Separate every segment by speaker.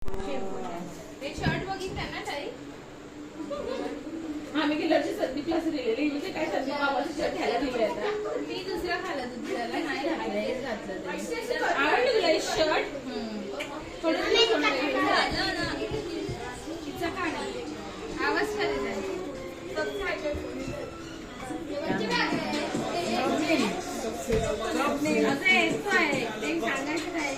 Speaker 1: ते शर्ट बघितलं ना ताई?
Speaker 2: आम्ही गेल्याची सर्दी क्लास दिलेली म्हणजे काय सर्दी बाबाची शर्ट घ्यायला दिले आता
Speaker 1: मी दुसरा खाला दुसऱ्याला नाही घातलं हेच घातलं.
Speaker 2: आवडलं तुला हे शर्ट? थोडं
Speaker 1: झालं ना तिचा काढा आवाज करत आहे. असं येतो आहे ते सांगायचं काय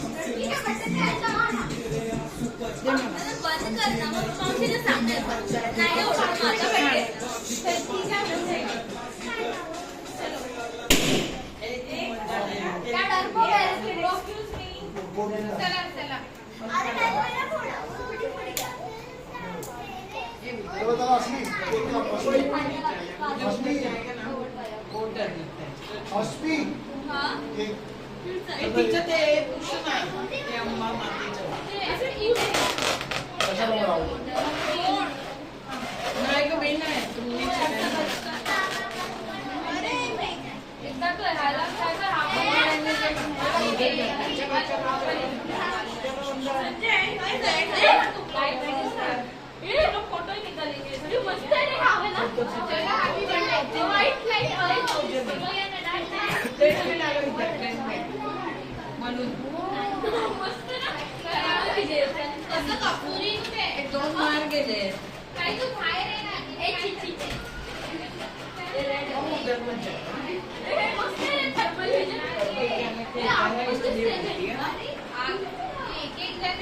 Speaker 1: बंद कर ना मग मावशीला सांगायचं नाही एवढं चला चला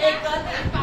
Speaker 2: एक